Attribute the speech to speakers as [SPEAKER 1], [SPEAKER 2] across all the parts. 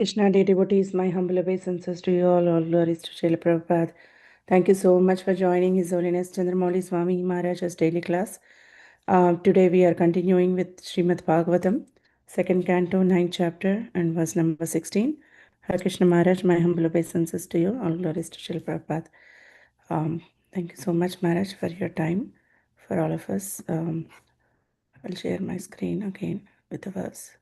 [SPEAKER 1] Krishna, dear devotees, my humble obeisances to you all glories to Srila Prabhupada. Thank you so much for joining His Holiness Candramauli Swami Maharaj's daily class. Today we are continuing with Srimad Bhagavatam, second canto, 9th chapter, and verse number 16. Hare Krishna Maharaj, my humble obeisances to you, all glories to Srila Prabhupada. Thank you so much, Maharaj, for your time, for all of us. I'll share my screen again with the verse.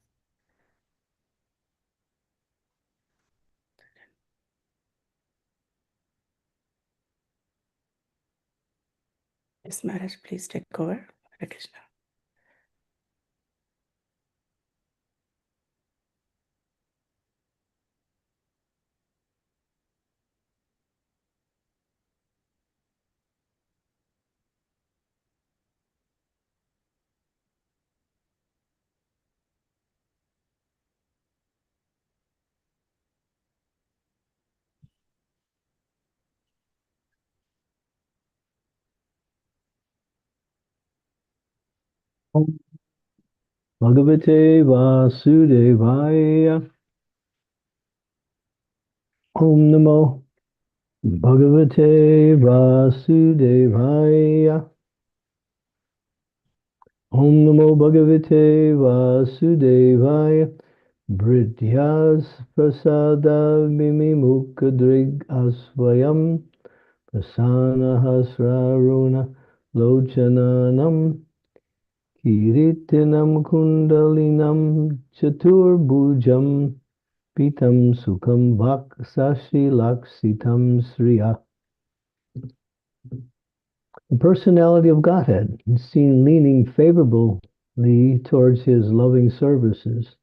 [SPEAKER 1] Yes, Maharaj, please take over. Hare Krishna.
[SPEAKER 2] Om Bhagavate Vasudevaya. Om Namo Bhagavate Vasudevaya. Om Namo Bhagavate Vasudevaya. Brityas Prasada Mimimukadrig Asvayam Prasana Hasraruna Lochananam Kiritinam Kundalinam Chaturbhujam Pitam Sukham Vak Sashi Laksitam Sriya. The personality of Godhead is seen leaning favorably towards his loving services.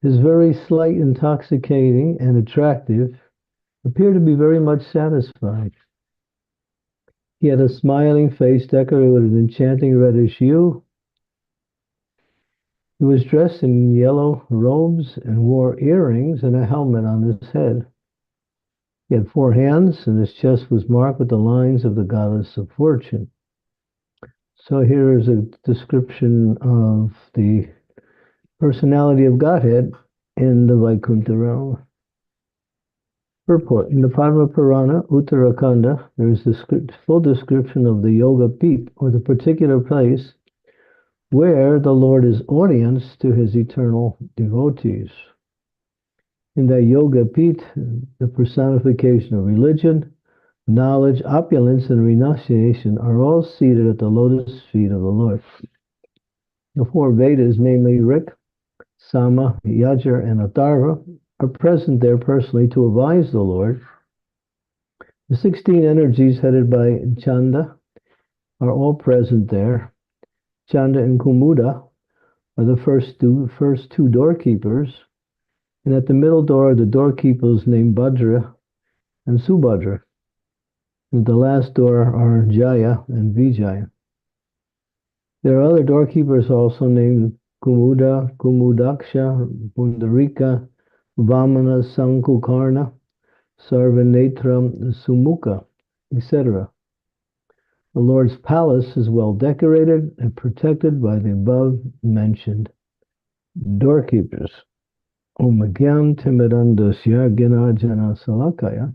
[SPEAKER 2] His very slight intoxicating and attractive appear to be very much satisfied. He had a smiling face decorated with an enchanting reddish hue. He was dressed in yellow robes and wore earrings and a helmet on his head. He had 4 hands, and his chest was marked with the lines of the goddess of fortune. So here is a description of the personality of Godhead in the Vaikuntha realm. Purport. In the Padma Purana, Uttarakanda, there is a full description of the Yoga Peeth, or the particular place where the Lord is audience to his eternal devotees. In that Yoga Peeth, the personification of religion, knowledge, opulence, and renunciation are all seated at the lotus feet of the Lord. The 4 Vedas, namely Rik, Sama, Yajur, and Atharva, are present there personally to advise the Lord. The 16 energies headed by Chanda are all present there. Chanda and Kumuda are the first two doorkeepers, and at the middle door are the doorkeepers named Bhadra and Subhadra. At the last door are Jaya and Vijaya. There are other doorkeepers also named Kumuda, Kumudaksha, Pundarika, Vamana, Sankukarna, Sarvanetra, Sumukha, etc. The Lord's palace is well decorated and protected by the above mentioned doorkeepers. Om Gyam Timirandasya Ginajana Salakaya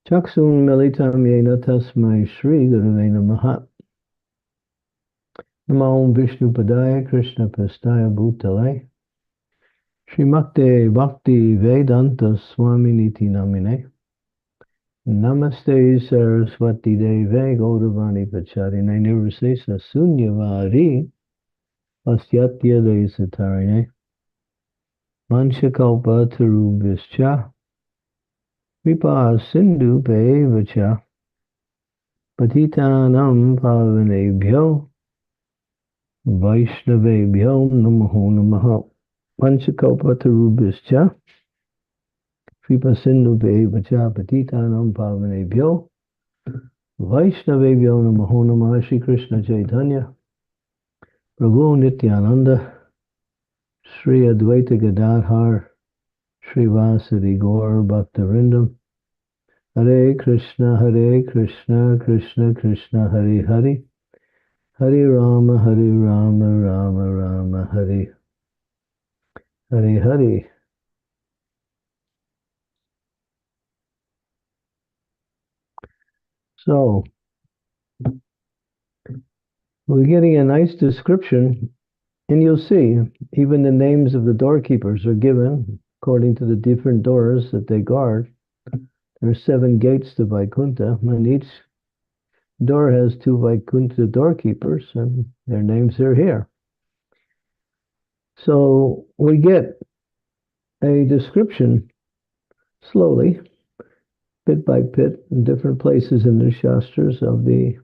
[SPEAKER 2] Chaksun Militam Yena Tasmai Shri Gurave Namaha. Namo Vishnu Padaya Krishna Pastaya Bhutale Srimakte Bhakti Vedanta Swami Niti Namine Namaste Saraswati Deve Gaudavani Pacharine Nirvisesa Sunyavari Asyatya Desatarine Manchakalpa Tarubhischa Kripa Sindhu Pevacha Patitanam Pavanebhyo Vaishnavebhyo Namaho Namaha. Panchakalpa Tarubhischa Kripa Sindhu Pevacha Patitanam Pavanebhyo Vaishnavebhyo Namaho Namaha. Shri Krishna Chaitanya Prabhu Nityananda Sri Advaita Gadadhar Sri Vasadi Gaur Bhaktarindam Hare Krishna Krishna Krishna Hare Hare Hare Rama Rama Rama Hare Hare Hare. So we're getting a nice description, and you'll see even the names of the doorkeepers are given according to the different doors that they guard. There are 7 gates to Vaikuntha, and each door has 2 Vaikuntha doorkeepers, and their names are here. So we get a description slowly, bit by bit, in different places in the Shastras of the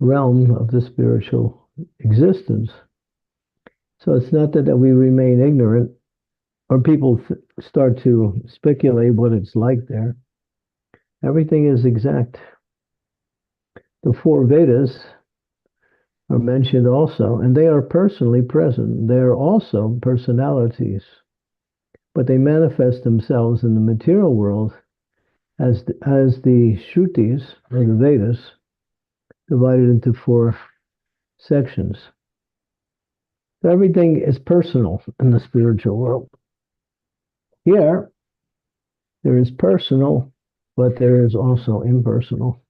[SPEAKER 2] realm of the spiritual existence. So it's not that we remain ignorant or people start to speculate what it's like there. Everything is exact. The 4 Vedas are mentioned also, and they are personally present. They are also personalities, but they manifest themselves in the material world as the Shrutis, or the Vedas, divided into 4 sections. So everything is personal in the spiritual world. Here, there is personal, but there is also impersonal.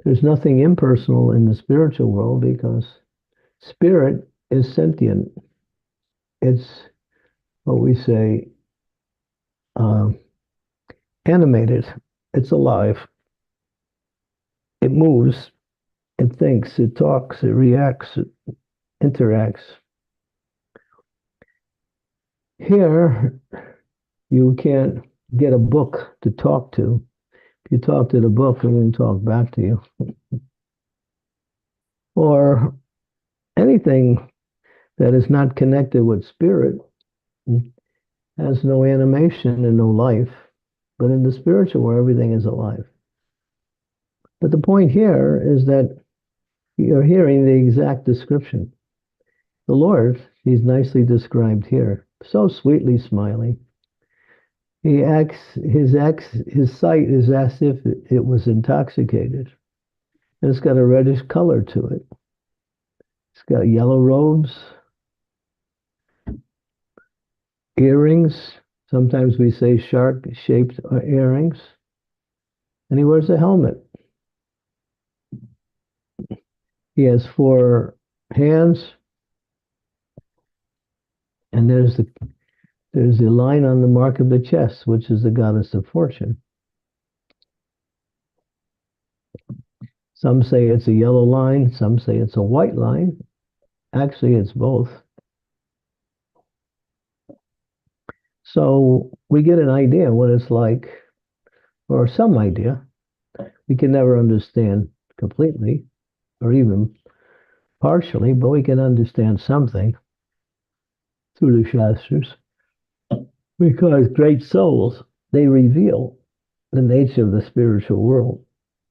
[SPEAKER 2] There's nothing impersonal in the spiritual world because spirit is sentient. It's what we say animated. It's alive. It moves. It thinks. It talks. It reacts. It interacts. Here, you can't get a book to talk to. If you talk to the book, it won't talk back to you. Or anything that is not connected with spirit has no animation and no life. But in the spiritual world, everything is alive. But the point here is that you're hearing the exact description. The Lord, he's nicely described here, so sweetly smiling. His sight is as if it was intoxicated. And it's got a reddish color to it. It's got yellow robes, earrings. Sometimes we say shark-shaped earrings. And he wears a helmet. He has 4 hands. And there's the line on the mark of the chest, which is the goddess of fortune. Some say it's a yellow line. Some say it's a white line. Actually, it's both. So we get an idea what it's like, or some idea. We can never understand completely, or even partially, but we can understand something through the Shastras. Because great souls, they reveal the nature of the spiritual world.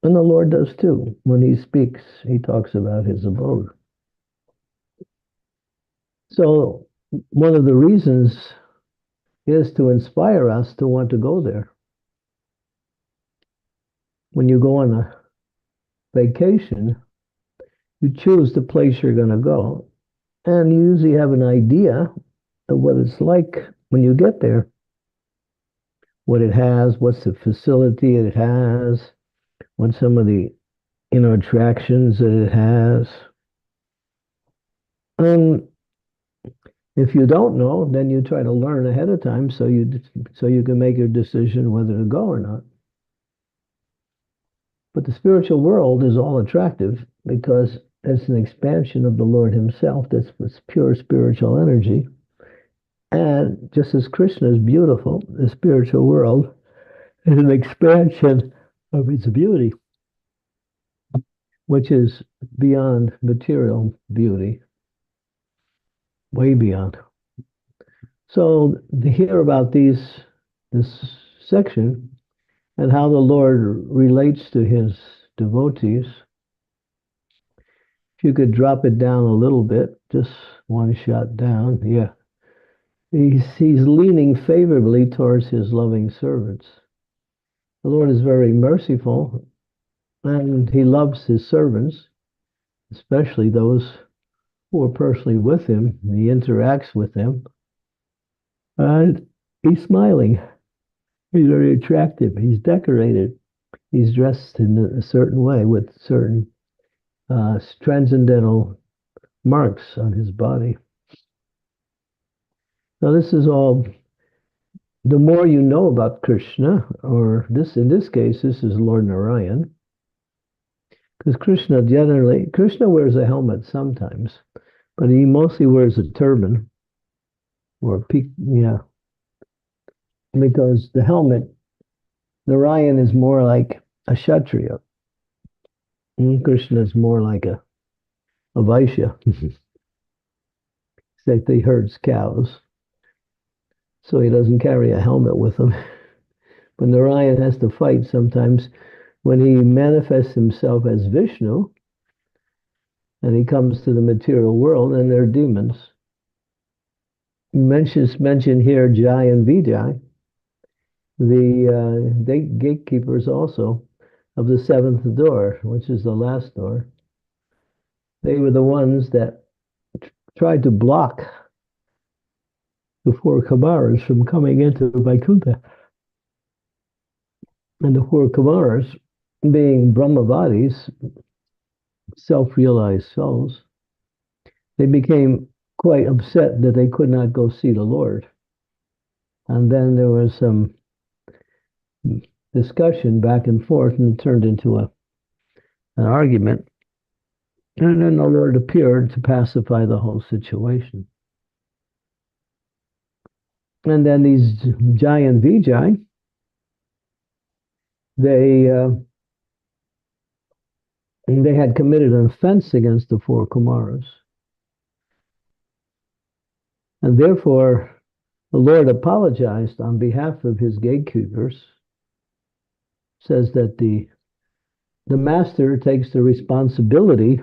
[SPEAKER 2] And the Lord does too. When he speaks, he talks about his abode. So one of the reasons is to inspire us to want to go there. When you go on a vacation, you choose the place you're going to go. And you usually have an idea of what it's like when you get there. What it has, what's the facility it has, what some of the attractions that it has. And if you don't know, then you try to learn ahead of time so you can make your decision whether to go or not. But the spiritual world is all attractive because it's an expansion of the Lord himself. That's pure spiritual energy. And just as Krishna is beautiful, the spiritual world is an expansion of its beauty, which is beyond material beauty, way beyond. So to hear about this section and how the Lord relates to his devotees, if you could drop it down a little bit, just one shot down, yeah. He's leaning favorably towards his loving servants. The Lord is very merciful, and he loves his servants, especially those who are personally with him. He interacts with them, and he's smiling. He's very attractive. He's decorated. He's dressed in a certain way with certain transcendental marks on his body. Now, this is all. The more you know about Krishna, or this in this case, this is Lord Narayan, because Krishna wears a helmet sometimes, but he mostly wears a turban or a peak. Yeah, because the helmet, Narayan is more like a Kshatriya. Krishna is more like a Vaishya. It's like he herds cows, so he doesn't carry a helmet with him. But Narayan has to fight sometimes when he manifests himself as Vishnu and he comes to the material world and they're demons. Mentioned here Jai and Vijay, the gatekeepers also of the seventh door, which is the last door. They were the ones that tried to block the four Kumaras from coming into Vaikuntha. And the four Kumaras, being Brahmavadis, self-realized souls, they became quite upset that they could not go see the Lord. And then there was some discussion back and forth, and it turned into an argument. And then the Lord appeared to pacify the whole situation. And then these Jai and Vijay, they had committed an offense against the four Kumaras. And therefore, the Lord apologized on behalf of his gatekeepers, says that the master takes the responsibility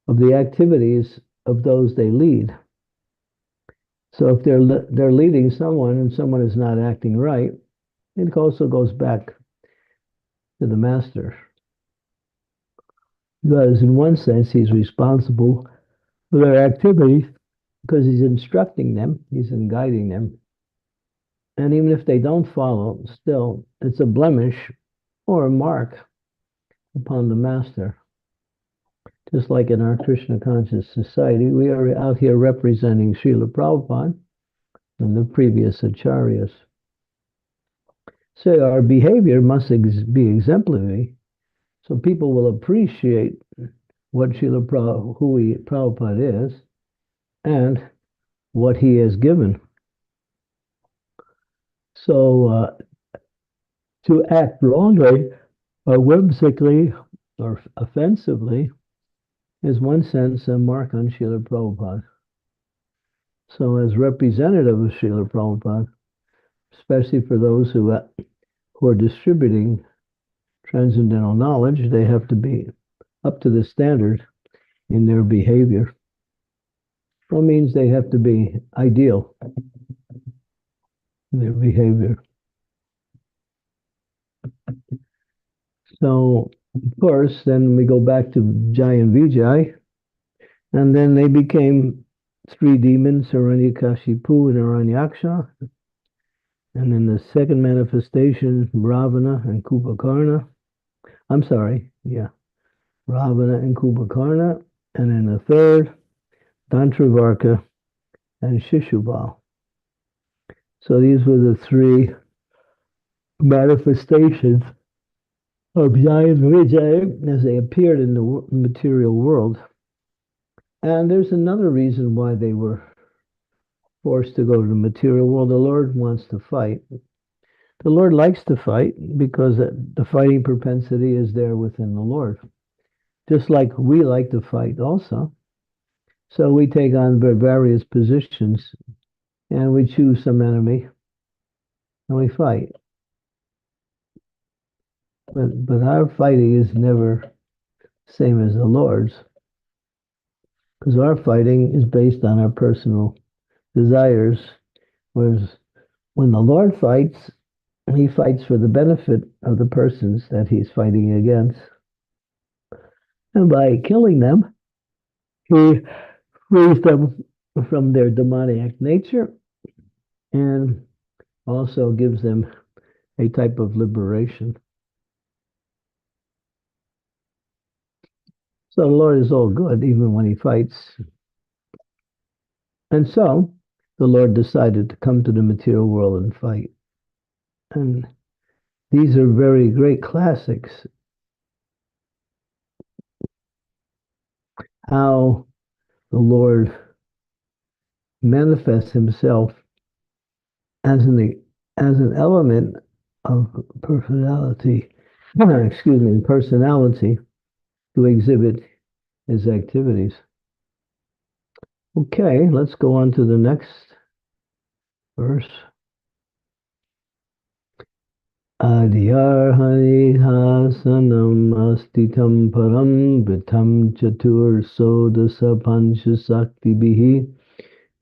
[SPEAKER 2] of the activities of those they lead. So if they're leading someone and someone is not acting right, it also goes back to the master. Because in one sense, he's responsible for their activities because he's instructing them, he's guiding them. And even if they don't follow, still, it's a blemish or a mark upon the master. Just like in our Krishna conscious society, we are out here representing Srila Prabhupada and the previous acharyas. So our behavior must be exemplary, so people will appreciate what who Prabhupada is and what he has given. So to act wrongly or whimsically or offensively is, one sense, a mark on Srila Prabhupada. So as representative of Srila Prabhupada, especially for those who are distributing transcendental knowledge, they have to be up to the standard in their behavior. That means they have to be ideal in their behavior. So, of course, then we go back to Jai and Vijay, and then they became three demons, Hiranyakashipu and Hiranyaksha. And in the second manifestation, Ravana and Kumbhakarna. Ravana and Kumbhakarna. And in the third, Dantravarka and Shishubal. So these were the three manifestations of Jai and Vijay as they appeared in the material world. And there's another reason why they were forced to go to the material world. The Lord wants to fight. The Lord likes to fight because the fighting propensity is there within the Lord. Just like we like to fight also. So we take on various positions and we choose some enemy and we fight. But our fighting is never the same as the Lord's, because our fighting is based on our personal desires, whereas when the Lord fights, he fights for the benefit of the persons that he's fighting against. And by killing them, he frees them from their demoniac nature and also gives them a type of liberation. So the Lord is all good, even when he fights. And so the Lord decided to come to the material world and fight. And these are very great classics. How the Lord manifests himself as an element of personality, excuse me, personality to exhibit his activities. Okay, let's go on to the next verse. Adhyarhani hasanam astitam param vritam chatur sodasa pancha sakti bihi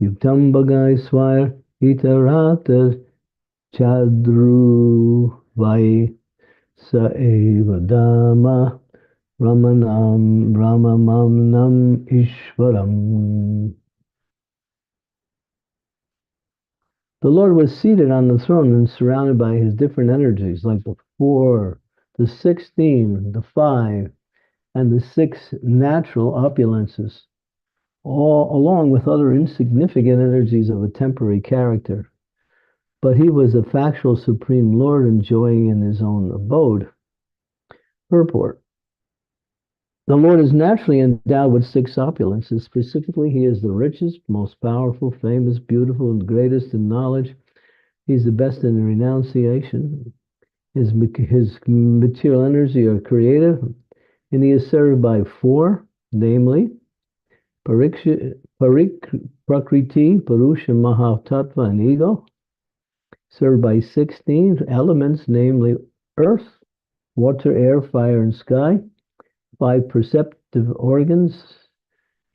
[SPEAKER 2] yuktam bagay swar itarata chadru vai sa eva dama ramamam ishvaram. The Lord was seated on the throne and surrounded by his different energies, like the 4, the 16, the 5, and the 6 natural opulences, all along with other insignificant energies of a temporary character. But he was a factual supreme Lord enjoying in his own abode. Purport. The Lord is naturally endowed with 6 opulences. Specifically, he is the richest, most powerful, famous, beautiful, and greatest in knowledge. He's the best in renunciation. His material energy are creative, and he is served by 4, namely Prakriti, Purusha, Mahatattva, and Ego. Served by 16 elements, namely earth, water, air, fire, and sky. 5 perceptive organs,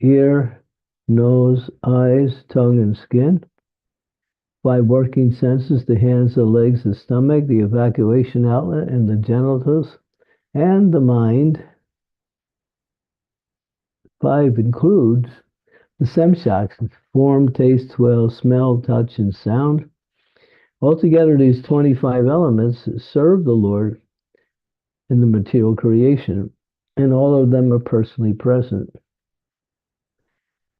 [SPEAKER 2] ear, nose, eyes, tongue, and skin. 5 working senses, the hands, the legs, the stomach, the evacuation outlet, and the genitals, and the mind. 5 includes the sensations, form, taste, smell, touch, and sound. Altogether, these 25 elements serve the Lord in the material creation, and all of them are personally present.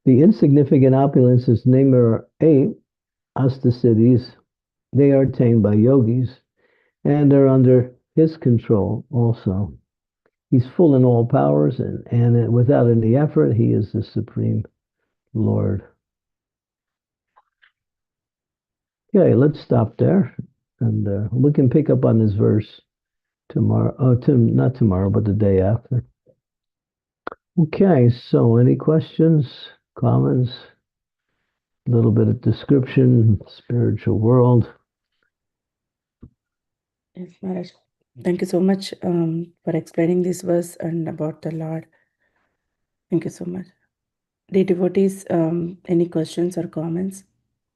[SPEAKER 2] The insignificant opulences, named are 8 astasiddhis. They are attained by yogis and are under his control also. He's full in all powers, and without any effort, he is the supreme Lord. Okay, let's stop there, and we can pick up on this verse tomorrow. Not tomorrow, but the day after. Okay, so any questions, comments? A little bit of description, spiritual world.
[SPEAKER 1] Yes, Maharaj. Thank you so much for explaining this verse and about the Lord. Thank you so much. Dear devotees, any questions or comments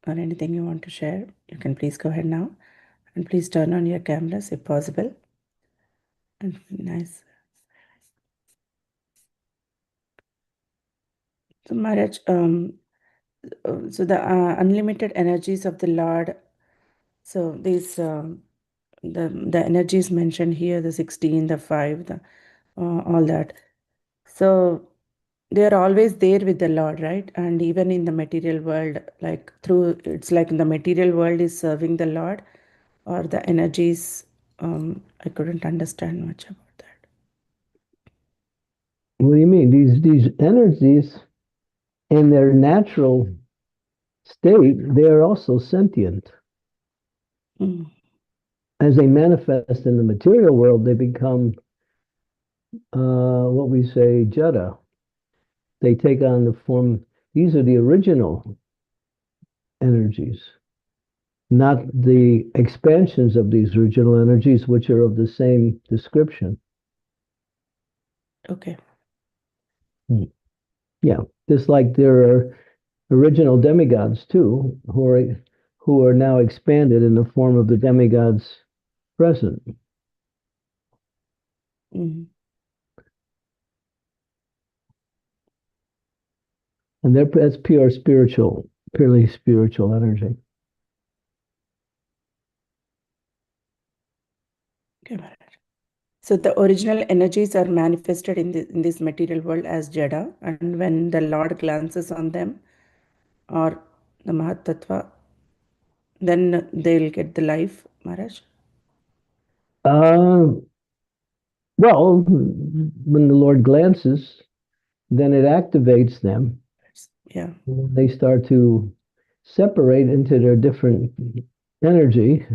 [SPEAKER 1] or anything you want to share, you can please go ahead now. And please turn on your cameras if possible. And nice. So Maharaj, so the unlimited energies of the Lord. So these the energies mentioned here, the 16, the 5, the all that. So they are always there with the Lord, right? And even in the material world, like it's like the material world is serving the Lord, or the energies. I couldn't understand much about that.
[SPEAKER 2] What do you mean? These energies in their natural state, they are also sentient.
[SPEAKER 1] Mm.
[SPEAKER 2] As they manifest in the material world, they become what we say jada. They take on the form. These are the original energies, not the expansions of these original energies, which are of the same description.
[SPEAKER 1] Okay.
[SPEAKER 2] Yeah, just like there are original demigods too, who are now expanded in the form of the demigods present.
[SPEAKER 1] Mm.
[SPEAKER 2] And that's purely spiritual energy.
[SPEAKER 1] Okay, Maharaj. So the original energies are manifested in this material world as Jada, and when the Lord glances on them, or the Mahatattva, then they'll get the life, Maharaj.
[SPEAKER 2] Well, when the Lord glances, then it activates them.
[SPEAKER 1] Yeah.
[SPEAKER 2] And they start to separate into their different energy.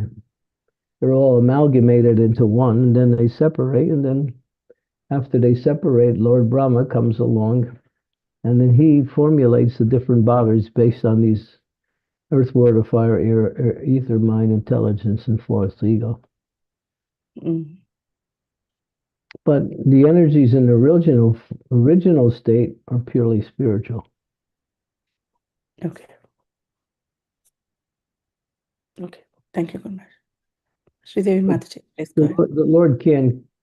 [SPEAKER 2] They're all amalgamated into one, and then they separate, and then after they separate, Lord Brahma comes along, and then he formulates the different bodies based on these earth, water, fire, air, ether, mind, intelligence, and fourth ego.
[SPEAKER 1] Mm.
[SPEAKER 2] But the energies in the original state are purely spiritual.
[SPEAKER 1] Okay. Okay. Thank you, Kumar. Sridevi Mataji, please go ahead.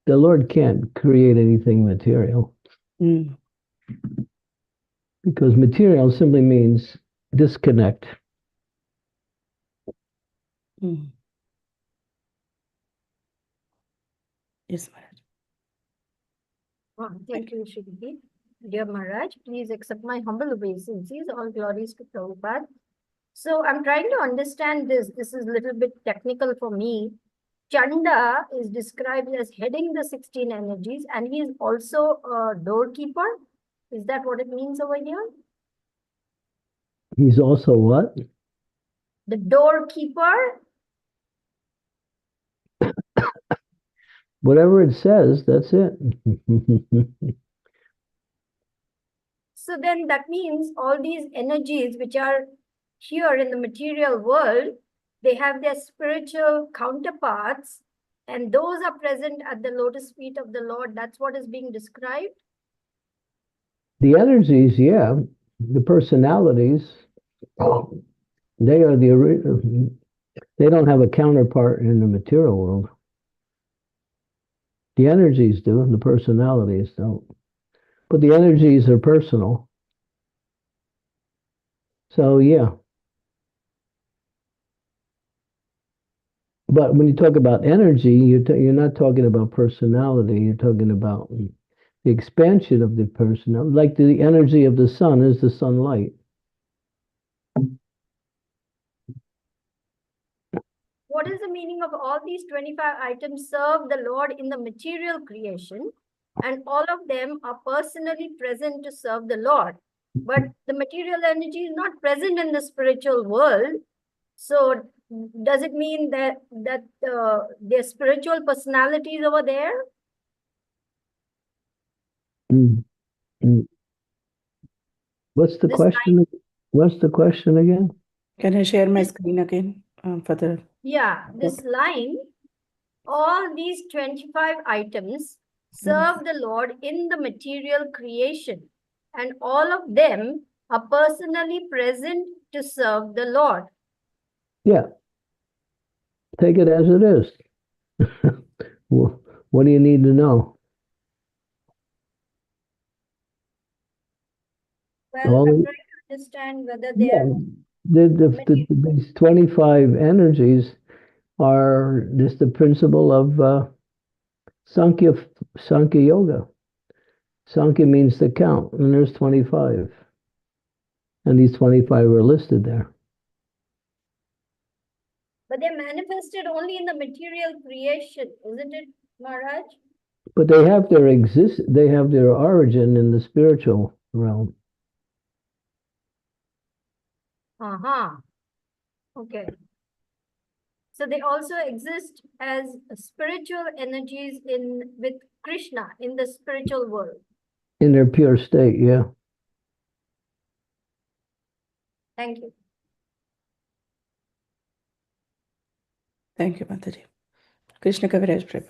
[SPEAKER 2] The Lord can't create anything material.
[SPEAKER 1] Mm.
[SPEAKER 2] Because material simply means disconnect.
[SPEAKER 1] Mm. Yes, Maharaj.
[SPEAKER 3] Thank you, Shri. Dear Maharaj, please accept my humble obeisances. All glories to Prabhupada. So I'm trying to understand this. This is a little bit technical for me. Chanda is described as heading the 16 energies, and he is also a doorkeeper. Is that what it means over here?
[SPEAKER 2] He's also what?
[SPEAKER 3] The doorkeeper?
[SPEAKER 2] Whatever it says, that's it.
[SPEAKER 3] So then that means all these energies which are here in the material world, they have their spiritual counterparts, and those are present at the lotus feet of the Lord. That's what is being described.
[SPEAKER 2] The energies, yeah. The personalities, they are they don't have a counterpart in the material world. The energies do, and the personalities don't. But the energies are personal. So, yeah. But when you talk about energy, you're not talking about personality. You're talking about the expansion of the person. Like the energy of the sun is the sunlight.
[SPEAKER 3] What is the meaning of all these 25 items serve the Lord in the material creation, and all of them are personally present to serve the Lord? But the material energy is not present in the spiritual world. So does it mean that their spiritual personalities over there?
[SPEAKER 2] Mm, mm. What's the
[SPEAKER 3] This
[SPEAKER 2] question?
[SPEAKER 3] line,
[SPEAKER 2] What's the question again?
[SPEAKER 1] Can I share my screen again for the...
[SPEAKER 3] yeah, this line, all these 25 items serve the Lord in the material creation, and all of them are personally present to serve the Lord.
[SPEAKER 2] Yeah. Take it as it is. What do you need to know?
[SPEAKER 3] Well, I'm trying to understand whether they're...
[SPEAKER 2] These 25 energies are just the principle of Sankhya Yoga. Sankhya means to count, and there's 25. And these 25 are listed there.
[SPEAKER 3] But they're manifested only in the material creation, isn't it, Maharaj?
[SPEAKER 2] But they have their origin in the spiritual realm.
[SPEAKER 3] Okay. So they also exist as spiritual energies with Krishna in the spiritual world.
[SPEAKER 2] In their pure state, yeah.
[SPEAKER 3] Thank you.
[SPEAKER 1] Thank you, Mataji. Krishna Kaviraj Prabhu.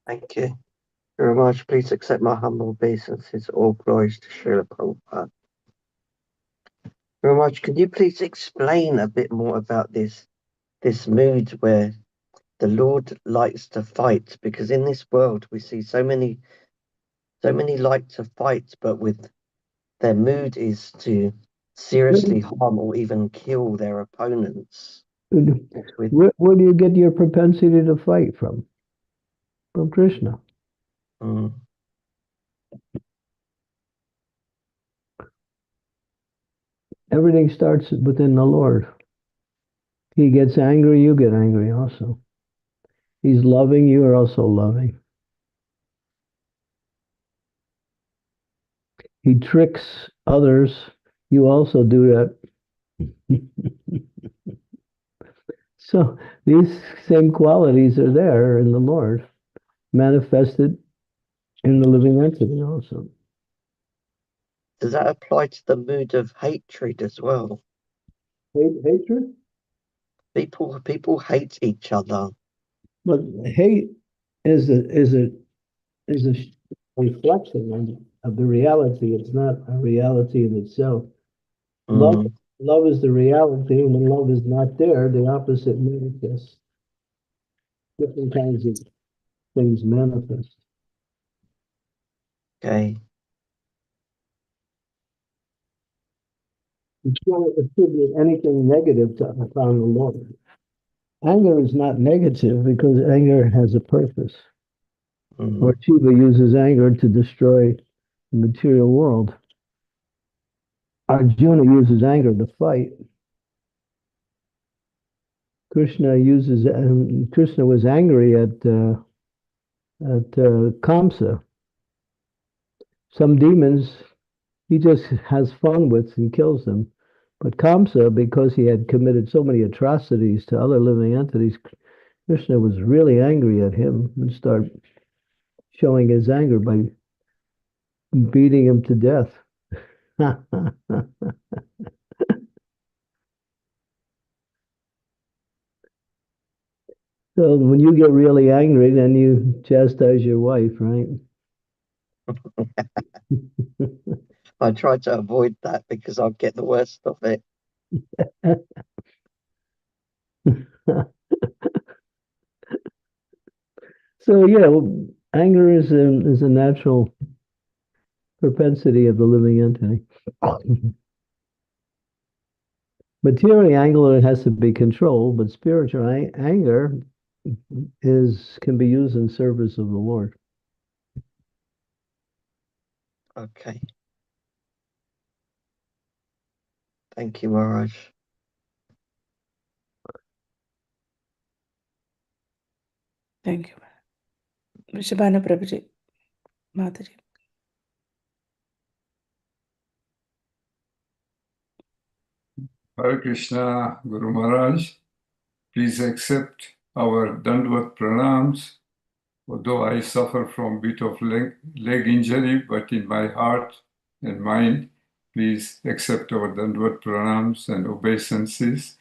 [SPEAKER 4] Thank you very much. Please accept my humble obeisances. All glories to Srila Prabhupada. Very much. Can you please explain a bit more about this mood where the Lord likes to fight? Because in this world we see so many like to fight, but with their mood is to seriously harm or even kill their opponents. with
[SPEAKER 2] Where do you get your propensity to fight from? From Krishna.
[SPEAKER 4] mm,
[SPEAKER 2] Everything starts within the Lord. He gets angry, you get angry also. He's loving, you are also loving. He tricks others, you also do that. So these same qualities are there in the Lord, manifested in the living entity also.
[SPEAKER 4] does that apply to the mood of hatred as well?
[SPEAKER 2] Hatred?
[SPEAKER 4] People hate each other.
[SPEAKER 2] But hate is a reflection of the reality. It's not a reality in itself.
[SPEAKER 4] Mm,
[SPEAKER 2] Love is the reality, and when love is not there, the opposite manifests. Different kinds of things manifest.
[SPEAKER 4] okay.
[SPEAKER 2] You can't attribute anything negative upon the Lord. Anger is not negative because anger has a purpose. Or
[SPEAKER 4] Mm,
[SPEAKER 2] Shiva uses anger to destroy the material world. Arjuna uses anger to fight. Krishna was angry at Kamsa. Some demons he just has fun with and kills them. But Kamsa, because he had committed so many atrocities to other living entities, Krishna was really angry at him and started showing his anger by beating him to death. So when you get really angry, then you chastise your wife, right?
[SPEAKER 4] I try to avoid that because I'll get the worst of it.
[SPEAKER 2] So yeah, anger is a natural propensity of the living entity. Material anger has to be controlled, but spiritual anger can be used in service of the Lord.
[SPEAKER 4] Okay. Thank you, Maharaj.
[SPEAKER 1] Thank you. Vrishabhanu Prabhuji, Mataji.
[SPEAKER 5] Hare Krishna, Guru Maharaj. Please accept our Dandvat Pranams. Although I suffer from a bit of leg injury, but in my heart and mind, please accept our Dandvat Pranams and obeisances.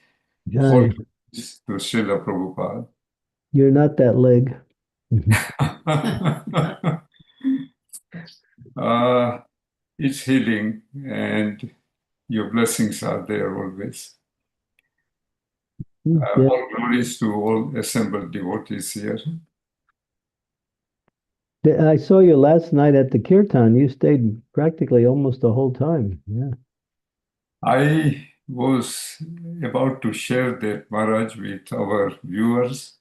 [SPEAKER 5] All
[SPEAKER 2] Jai,
[SPEAKER 5] praise to Srila Prabhupada.
[SPEAKER 2] you're not that leg.
[SPEAKER 5] It's healing, and your blessings are there always.
[SPEAKER 2] Yeah.
[SPEAKER 5] All glories to all assembled devotees here.
[SPEAKER 2] I saw you last night at the kirtan. You stayed practically almost the whole time. Yeah.
[SPEAKER 5] I was about to share that, Maharaj, with our viewers.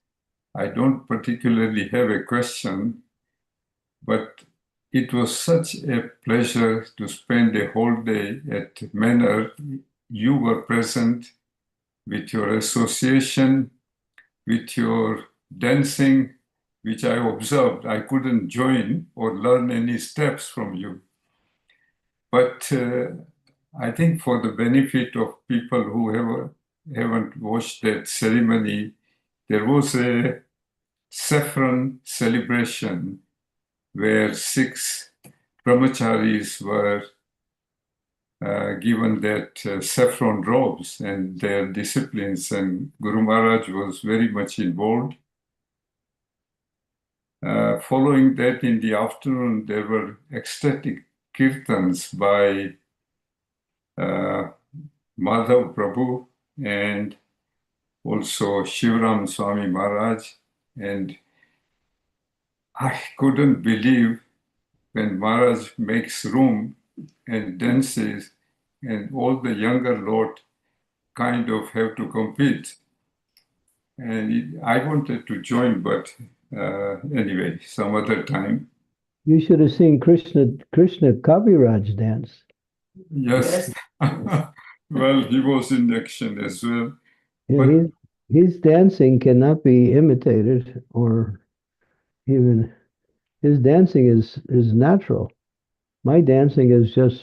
[SPEAKER 5] I don't particularly have a question, but it was such a pleasure to spend a whole day at Manor. You were present with your association, with your dancing, which I observed. I couldn't join or learn any steps from you. But I think for the benefit of people who haven't watched that ceremony, there was a saffron celebration where 6 brahmacharis were given that saffron robes and their disciplines, and Guru Maharaj was very much involved. Following that, in the afternoon, there were ecstatic kirtans by Madhav Prabhu and also Shivram Swami Maharaj. And I couldn't believe when Maharaj makes room and dances, and all the younger lot kind of have to compete. And I wanted to join, but anyway, some other time.
[SPEAKER 2] You should have seen Krishna Kaviraj dance.
[SPEAKER 5] Yes. Well, he was in action as well.
[SPEAKER 2] Yeah,
[SPEAKER 5] But
[SPEAKER 2] his dancing cannot be imitated, or even his dancing is natural. My dancing is just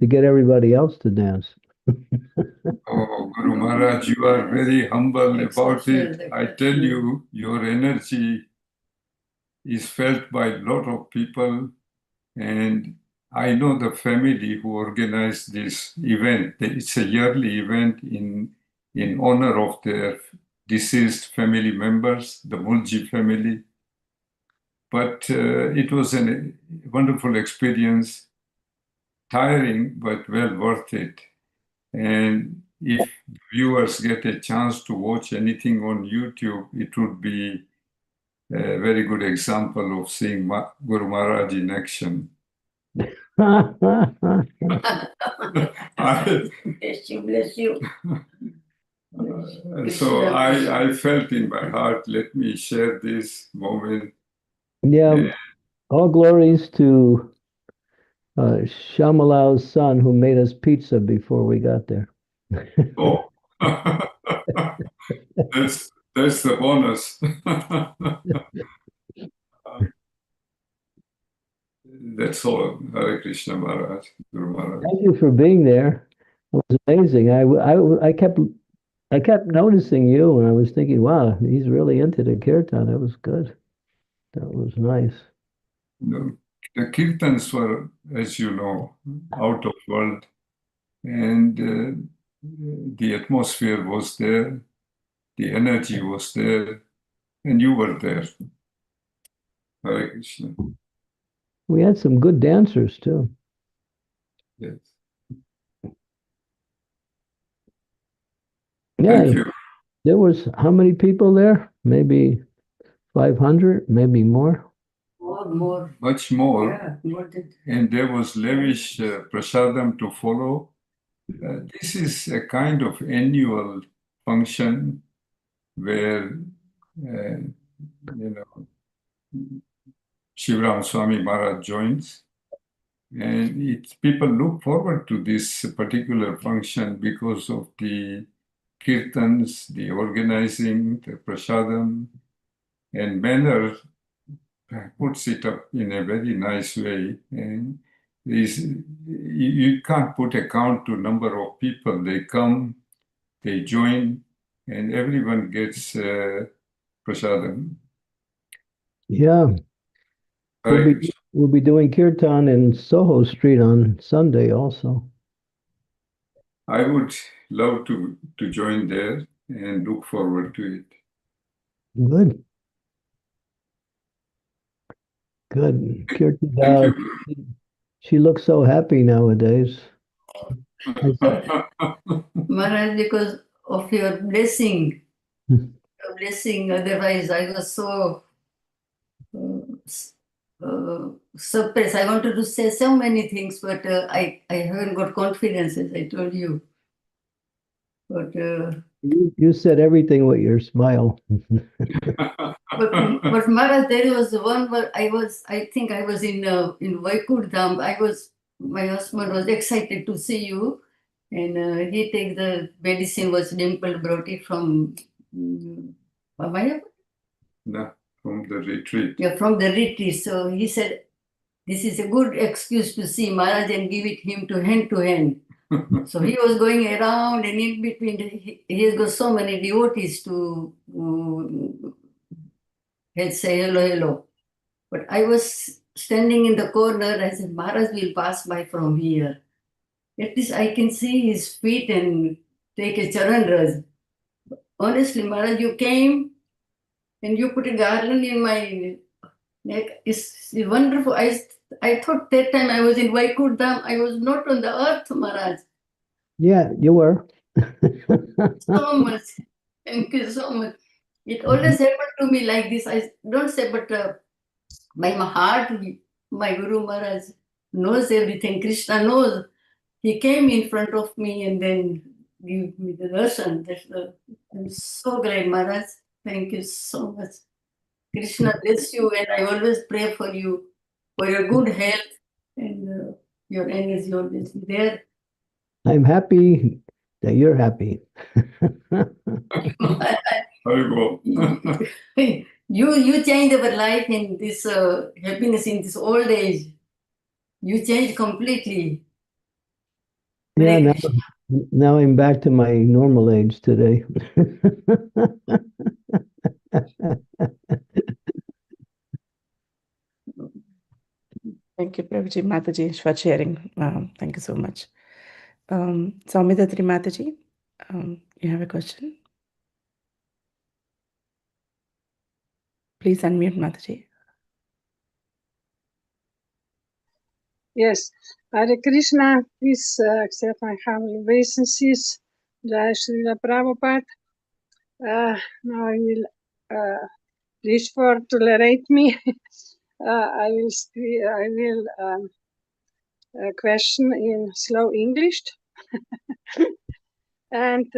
[SPEAKER 2] to get everybody else to dance.
[SPEAKER 5] oh, Guru Maharaj, you are very humble about it. I tell you, your energy is felt by a lot of people, and I know the family who organized this event. It's a yearly event in honor of their deceased family members, the Mulji family. But it was a wonderful experience, tiring, but well worth it. And if viewers get a chance to watch anything on YouTube, it would be a very good example of seeing Guru Maharaj in action.
[SPEAKER 2] Yeah,
[SPEAKER 3] Bless you, bless you.
[SPEAKER 5] So I felt in my heart, let me share this moment.
[SPEAKER 2] all glories to Shamalal's son who made us pizza before we got there.
[SPEAKER 5] Oh, that's the bonus. That's all. Hare Krishna Maharaj, Guru Maharaj.
[SPEAKER 2] Thank you for being there. It was amazing. I kept noticing you, and I was thinking, wow, he's really into the kirtan. That was good. That was nice.
[SPEAKER 5] The kirtans were, as you know, out of world, and the atmosphere was there, the energy was there, and you were there. Hare Krishna.
[SPEAKER 2] We had some good dancers too.
[SPEAKER 5] Yes.
[SPEAKER 2] Yeah,
[SPEAKER 5] Thank you.
[SPEAKER 2] there was how many people there? Maybe 500, maybe more.
[SPEAKER 3] More.
[SPEAKER 5] Much more.
[SPEAKER 3] Yeah, more than
[SPEAKER 5] And there was lavish prasadam to follow. This is a kind of annual function where, Shivram Swami Maharaj joins. And people look forward to this particular function because of the kirtans, the organizing, the prasadam, and manner puts it up in a very nice way. And you can't put a count to number of people. They come, they join, and everyone gets prasadam.
[SPEAKER 2] Yeah,
[SPEAKER 5] Hare Krishna.
[SPEAKER 2] we'll be doing kirtan in Soho Street on Sunday also.
[SPEAKER 5] I would love to join there and look forward to it.
[SPEAKER 2] Good. Good. Kirtan,
[SPEAKER 5] Thank you.
[SPEAKER 2] she looks so happy nowadays.
[SPEAKER 6] Maharaj, because of your blessing.
[SPEAKER 2] Hmm.
[SPEAKER 6] Your blessing, otherwise I was so suppressed. I wanted to say so many things, but I haven't got confidence, as I told you. But
[SPEAKER 2] You said everything with your smile.
[SPEAKER 6] but Maharaj, there was one where I think I was in Vaikur Dham. My husband was excited to see you, and he take the medicine was Dimple brought it from Mayapur?
[SPEAKER 5] No, from the retreat.
[SPEAKER 6] Yeah, from the retreat. So he said, this is a good excuse to see Maharaj and give it him to hand. So he was going around, and in between, he has got so many devotees to say hello. But I was standing in the corner. I said, Maharaj will pass by from here. At least I can see his feet and take a charan raj. Honestly, Maharaj, you came and you put a garland in my neck. It's wonderful. I thought that time I was in Vaikur Dham. I was not on the earth, Maharaj.
[SPEAKER 2] Yeah, you were.
[SPEAKER 6] So much. Thank you so much. It always happened to me like this. I don't say, but my heart, my Guru Maharaj knows everything. Krishna knows. He came in front of me and then gave me the darshan. I'm so glad, Maharaj. Thank you so much. Krishna bless you, and I always pray for you, for your good health and your energy always be there.
[SPEAKER 2] I'm happy that you're happy.
[SPEAKER 5] Haribo.
[SPEAKER 6] you changed our life in this happiness in this old age. You changed completely.
[SPEAKER 2] Yeah,
[SPEAKER 6] Hare
[SPEAKER 2] now,
[SPEAKER 6] Krishna.
[SPEAKER 2] now I'm back to my normal age today.
[SPEAKER 1] Thank you, Prabhuji, Mataji, for sharing. Thank you so much. Saumidatri Mataji, you have a question? Please unmute, Mataji.
[SPEAKER 7] Yes, Hare Krishna, please accept my humble obeisances. Jai Srila Prabhupada. Now I will, please for tolerate me. I will question in slow English. And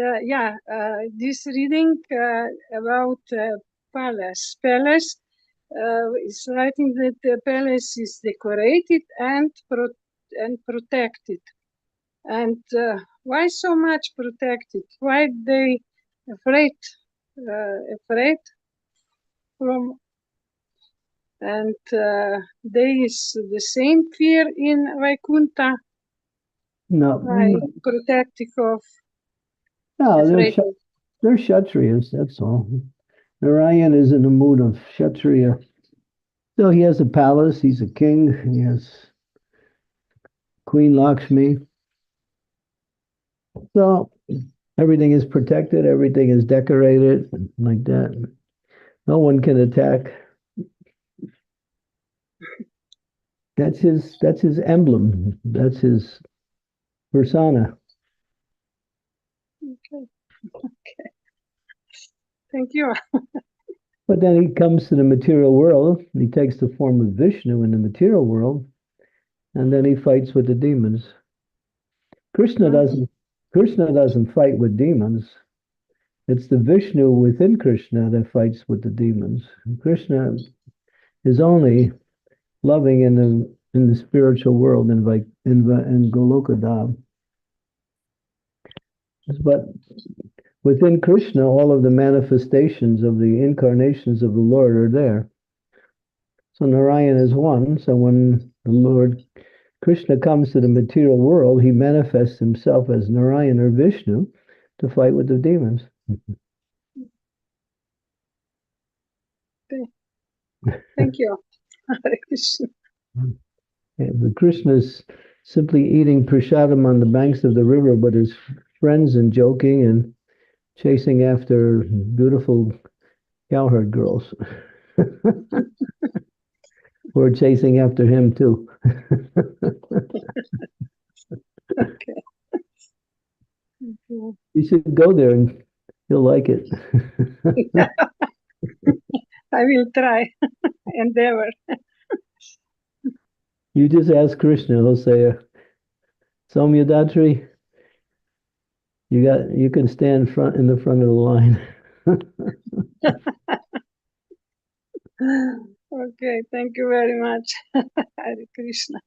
[SPEAKER 7] this reading about palace. Palace is writing that the palace is decorated and protected. And why so much protected? Why they afraid from? And there is the same fear in Vaikuntha.
[SPEAKER 2] No,
[SPEAKER 7] Why protective of?
[SPEAKER 2] no,
[SPEAKER 7] Afraid of.
[SPEAKER 2] they're Kshatriyas, that's all. Narayan is in the mood of Kshatriya. So he has a palace, he's a king, he has Queen Lakshmi. So everything is protected, everything is decorated like that. No one can attack. That's his emblem. That's his persona.
[SPEAKER 7] Okay. Thank you.
[SPEAKER 2] But then he comes to the material world, he takes the form of Vishnu in the material world, and then he fights with the demons. Krishna doesn't fight with demons. It's the Vishnu within Krishna that fights with the demons. Krishna is only loving in the spiritual world in Goloka Dham. But within Krishna, all of the manifestations of the incarnations of the Lord are there. So Narayan is one. So when the Lord Krishna comes to the material world, he manifests himself as Narayan or Vishnu to fight with the demons.
[SPEAKER 7] Thank you. Hare Krishna.
[SPEAKER 2] The Krishna's simply eating prasadam on the banks of the river with his friends and joking and chasing after beautiful cowherd girls. Who are chasing after him too.
[SPEAKER 7] Okay. Thank you.
[SPEAKER 2] You should go there and you'll like it.
[SPEAKER 7] I will try, endeavor.
[SPEAKER 2] You just ask Krishna, he'll say, Somyadatri, you can stand in the front of the line.
[SPEAKER 7] Okay, thank you very much. Hare Krishna.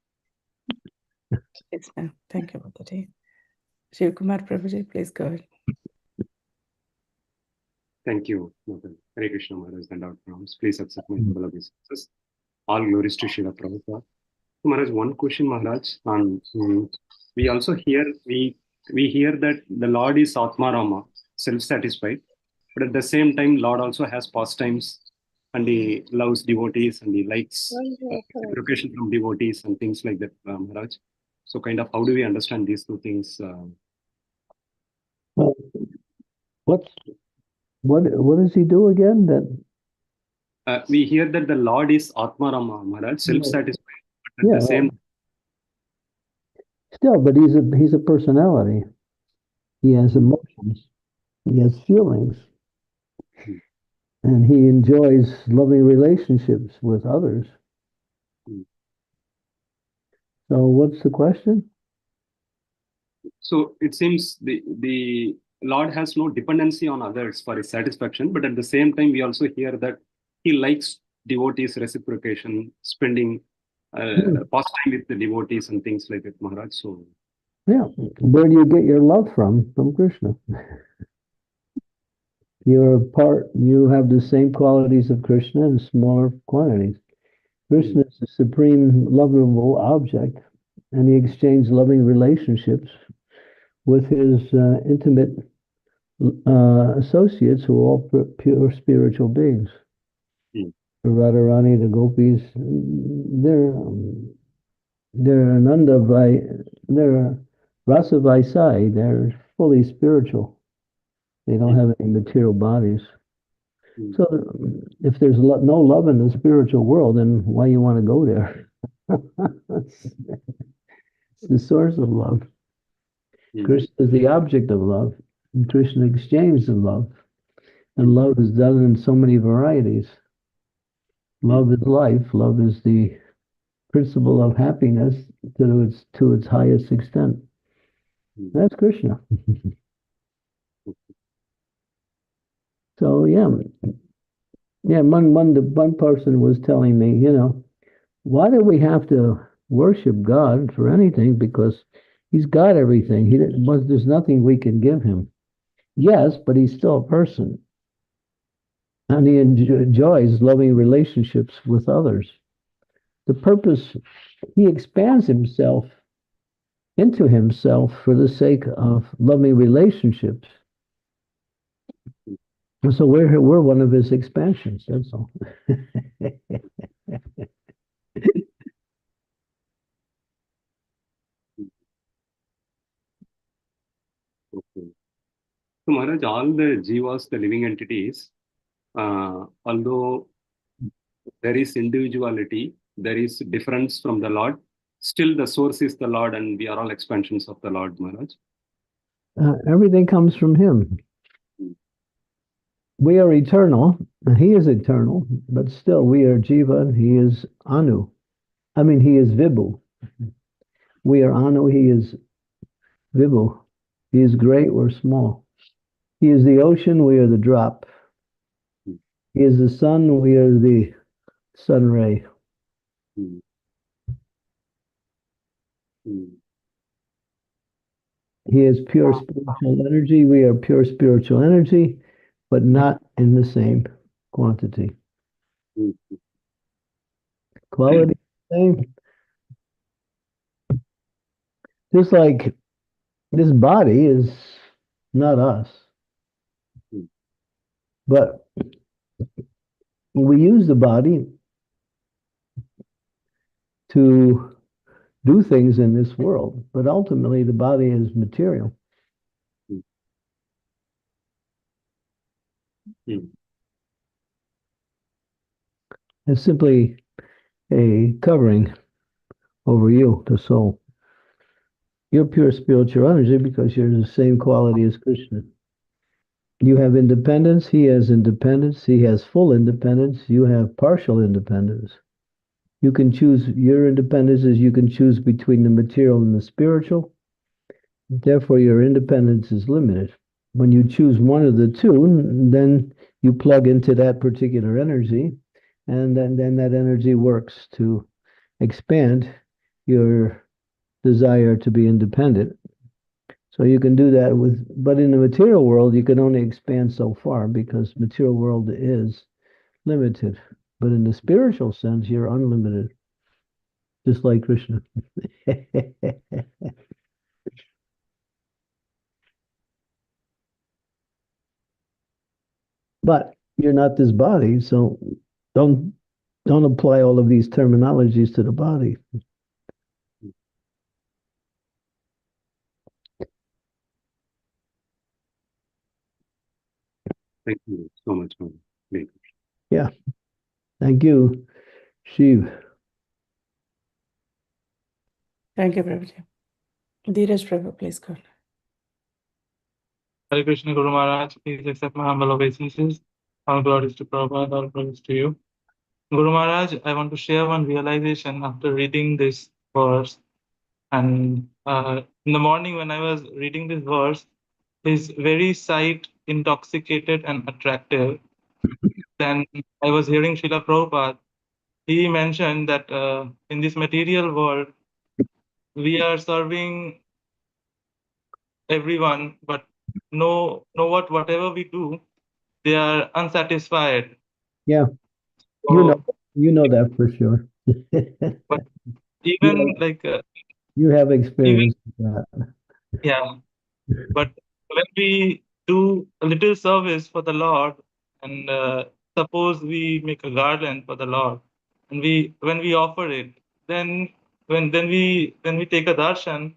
[SPEAKER 1] Yes, ma'am. Thank you, Mataji. Shiv Kumar Prabhuji, please go ahead.
[SPEAKER 8] Thank you, Mother. Hare Krishna Maharaj and out proms. Please accept my humble obeisances. All glories to Srila Prabhupada. So, Maharaj, one question, Maharaj. We also hear we hear that the Lord is Atma Rama, self-satisfied, but at the same time, Lord also has pastimes, and he loves devotees and he likes reciprocation from devotees and things like that, Maharaj. So, kind of, how do we understand these two things?
[SPEAKER 2] Well, what does he do again? That
[SPEAKER 8] we hear that the Lord is Atma Rama, Maharaj, self-satisfied, but at the same.
[SPEAKER 2] Still, but he's a personality. He has emotions. He has feelings. And he enjoys loving relationships with others. So what's the question?
[SPEAKER 8] So it seems the Lord has no dependency on others for his satisfaction, but at the same time, we also hear that he likes devotees' reciprocation, spending pastime with the devotees and things like that, Maharaj. So,
[SPEAKER 2] yeah, where do you get your love from? From Krishna. You have the same qualities of Krishna in smaller quantities. Krishna is the supreme lovable object, and he exchanged loving relationships with his intimate associates who are all pure spiritual beings. The Radharani, the gopis, they're Ananda they're Rasa Vaisai, they're fully spiritual. They don't have any material bodies. So if there's no love in the spiritual world, then why you want to go there? It's the source of love. Krishna is the object of love, and Krishna exchanged the love. And love is done in so many varieties. Love is life. Love is the principle of happiness to its highest extent. That's Krishna. So one person was telling me, why do we have to worship God for anything? Because he's got everything. There's nothing we can give him. Yes, but he's still a person. And he enjoys loving relationships with others. The purpose, he expands himself into himself for the sake of loving relationships. And so we're one of his expansions, that's all.
[SPEAKER 8] Okay. So Maharaj, all the jivas, the living entities, although there is individuality, there is difference from the Lord, still the source is the Lord and we are all expansions of the Lord, Maharaj.
[SPEAKER 2] Everything comes from him. We are eternal, and he is eternal, but still we are Jiva and he is Anu. He is Vibhu. We are Anu, he is Vibhu. He is great, we're small. He is the ocean, we are the drop. He is the sun, we are the sun ray. He is pure spiritual energy, we are pure spiritual energy, but not in the same quantity. Quality, same. Just like this body is not us, but we use the body to do things in this world, but ultimately the body is material. It's simply a covering over you, the soul. You're pure spiritual energy because you're the same quality as Krishna. You have independence, he has independence, he has full independence, you have partial independence. You can choose your independence as you can choose between the material and the spiritual. Therefore, your independence is limited. When you choose one of the two, then you plug into that particular energy, and then that energy works to expand your desire to be independent. So you can do that but in the material world, you can only expand so far because material world is limited. But in the spiritual sense, you're unlimited, just like Krishna. But you're not this body, so don't apply all of these terminologies to the body.
[SPEAKER 8] Thank you so much, Maharaj.
[SPEAKER 2] Yeah. Thank you, Shiv.
[SPEAKER 1] Thank you, Prabhuji. Dheeraj Prabhu, please go.
[SPEAKER 9] Hare Krishna Guru Maharaj, please accept my humble obeisances. All glories to Prabhupada, all praise to you. Guru Maharaj, I want to share one realization after reading this verse. And in the morning when I was reading this verse, is very sight intoxicated and attractive. Then I was hearing Srila Prabhupada. He mentioned that in this material world, we are serving everyone, but whatever we do, they are unsatisfied.
[SPEAKER 2] Yeah,
[SPEAKER 9] So,
[SPEAKER 2] you know that for sure.
[SPEAKER 9] but
[SPEAKER 2] you,
[SPEAKER 9] even
[SPEAKER 2] have,
[SPEAKER 9] like
[SPEAKER 2] you have
[SPEAKER 9] even
[SPEAKER 2] experience with that.
[SPEAKER 9] yeah, but when we do a little service for the Lord, and suppose we make a garland for the Lord, and when we offer it, then when we take a darshan,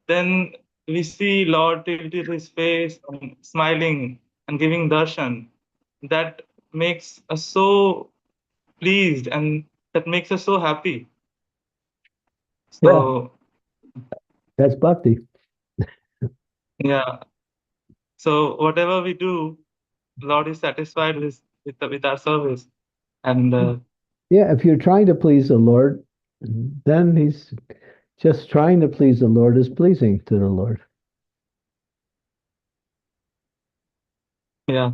[SPEAKER 9] then we see Lord tilted his face and smiling and giving darshan. That makes us so pleased, and that makes us so happy.
[SPEAKER 2] Yeah,
[SPEAKER 9] So
[SPEAKER 2] that's bhakti.
[SPEAKER 9] yeah. So whatever we do, Lord is satisfied with our service. And
[SPEAKER 2] Yeah, if you're trying to please the Lord, then he's just trying to please the Lord is pleasing to the Lord.
[SPEAKER 9] yeah,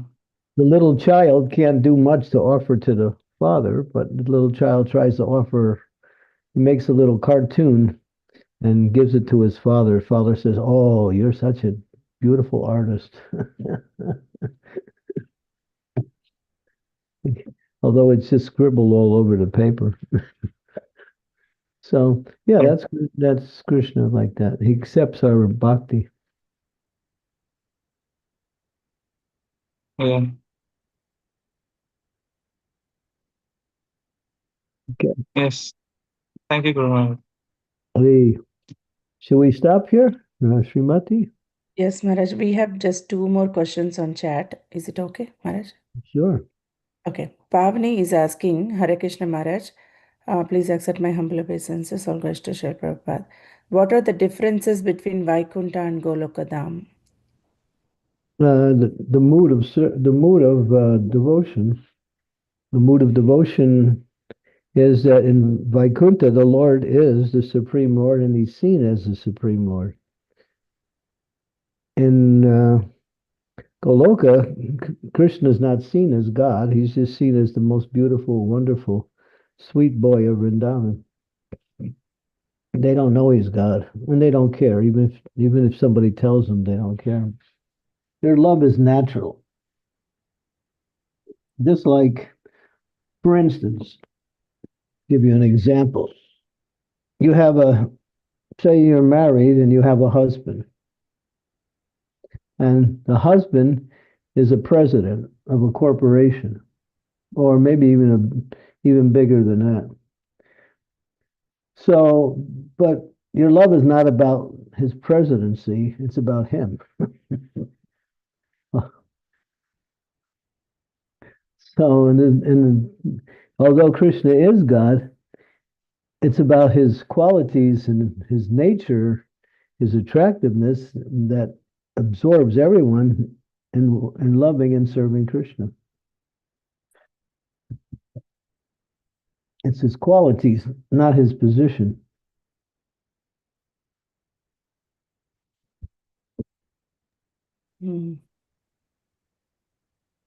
[SPEAKER 2] The little child can't do much to offer to the father, but the little child tries to offer, he makes a little cartoon and gives it to his father. Father says, "Oh, you're such a beautiful artist." Although it's just scribbled all over the paper. So yeah, that's Krishna like that. He accepts our bhakti.
[SPEAKER 9] yeah.
[SPEAKER 2] Okay.
[SPEAKER 9] Yes. Thank you, Guru Maharaj.
[SPEAKER 2] Hey, should we stop here, Srimati?
[SPEAKER 1] Yes, Maharaj, we have just two more questions on chat. Is it okay, Maharaj?
[SPEAKER 2] Sure.
[SPEAKER 1] Okay. Pavni is asking, Hare Krishna Maharaj, please accept my humble obeisances, all goes to Srila Prabhupada. What are the differences between Vaikunta and Golokadam?
[SPEAKER 2] The mood of devotion. The mood of devotion is that in Vaikuntha, the Lord is the Supreme Lord, and He's seen as the Supreme Lord. In Goloka, Krishna is not seen as God. He's just seen as the most beautiful, wonderful, sweet boy of Vrindavan. They don't know he's God, and they don't care. Even if somebody tells them, they don't care. Their love is natural. Just like, for instance, give you an example. You have say you're married and you have a husband, and the husband is a president of a corporation, or maybe even bigger than that. So, but your love is not about his presidency, it's about him. So, although Krishna is God, it's about his qualities and his nature, his attractiveness that absorbs everyone in loving and serving Krishna. It's his qualities, not his position.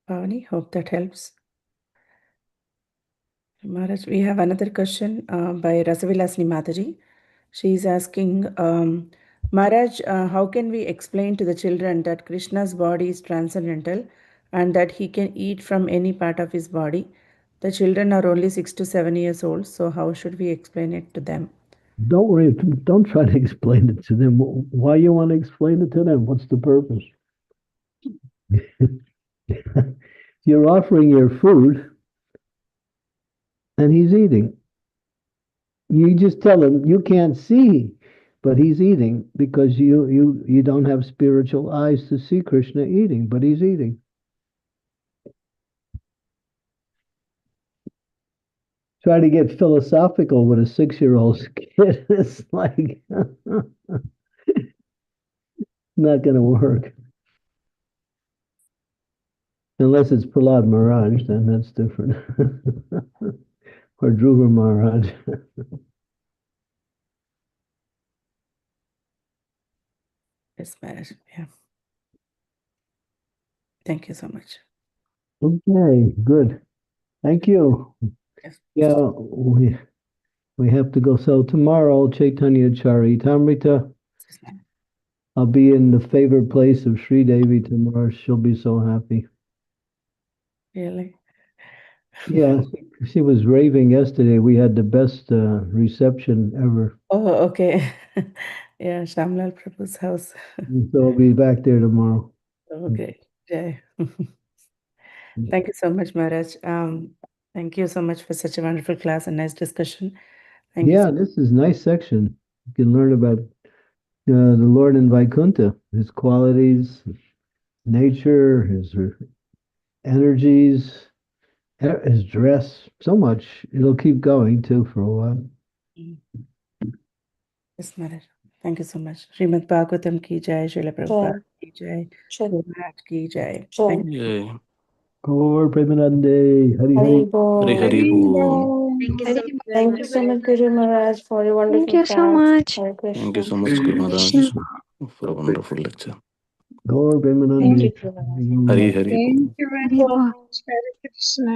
[SPEAKER 1] Pavani, hope that helps. Maharaj, we have another question by Rasavilasni Mataji. She is asking, Maharaj, how can we explain to the children that Krishna's body is transcendental and that he can eat from any part of his body? The children are only 6 to 7 years old, so how should we explain it to them?
[SPEAKER 2] Don't worry, don't try to explain it to them. Why you want to explain it to them? What's the purpose? You're offering your food and he's eating. You just tell him you can't see, but he's eating because you don't have spiritual eyes to see Krishna eating, but he's eating. Try to get philosophical with a 6-year-old kid. It's like not going to work. Unless it's Prahlad Maharaj, then that's different. Or Dhruva Maharaj.
[SPEAKER 1] Yes, Maharaj. Yeah. Thank you so much.
[SPEAKER 2] Okay, good. Thank you.
[SPEAKER 1] Yes.
[SPEAKER 2] Yeah, we have to go. So tomorrow, Chaitanya Charitamrita. I'll be in the favored place of Sri Devi tomorrow. She'll be so happy.
[SPEAKER 1] Really?
[SPEAKER 2] Yeah, she was raving yesterday. We had the best reception ever.
[SPEAKER 1] Oh, okay. Yeah, Shamlal Prabhu's house.
[SPEAKER 2] So I'll be back there tomorrow.
[SPEAKER 1] Okay. Jai. Thank you so much, Maharaj. Thank you so much for such a wonderful class and nice discussion. Thank you.
[SPEAKER 2] Yeah, this is a nice section. You can learn about the Lord in Vaikuntha, his qualities, nature, his energies, his dress, so much. It'll keep going too for a while.
[SPEAKER 1] Yes, Maharaj. Thank you so much. Srimad Bhagavatam ki jai, Srila Prabhupada ki jai, Maharaj ki jai. Thank you.
[SPEAKER 10] Jai.
[SPEAKER 2] Gaur Premanande, Hari Hari.
[SPEAKER 10] Hari
[SPEAKER 7] Hari
[SPEAKER 10] Hari Bol.
[SPEAKER 7] Bol.
[SPEAKER 3] Thank you so much.
[SPEAKER 11] Thank you so much, Guru Maharaj, for your wonderful
[SPEAKER 7] Thank you so
[SPEAKER 11] class.
[SPEAKER 7] much.
[SPEAKER 11] Hare
[SPEAKER 10] Thank you
[SPEAKER 11] Krishna.
[SPEAKER 10] so much, Guru Maharaj,
[SPEAKER 7] Krishna.
[SPEAKER 10] for a wonderful lecture.
[SPEAKER 2] Gaur
[SPEAKER 11] Thank
[SPEAKER 2] Premanande.
[SPEAKER 11] you, Guru Maharaj.
[SPEAKER 10] Hari Hari Bol.
[SPEAKER 7] Thank you very much. Hare Krishna.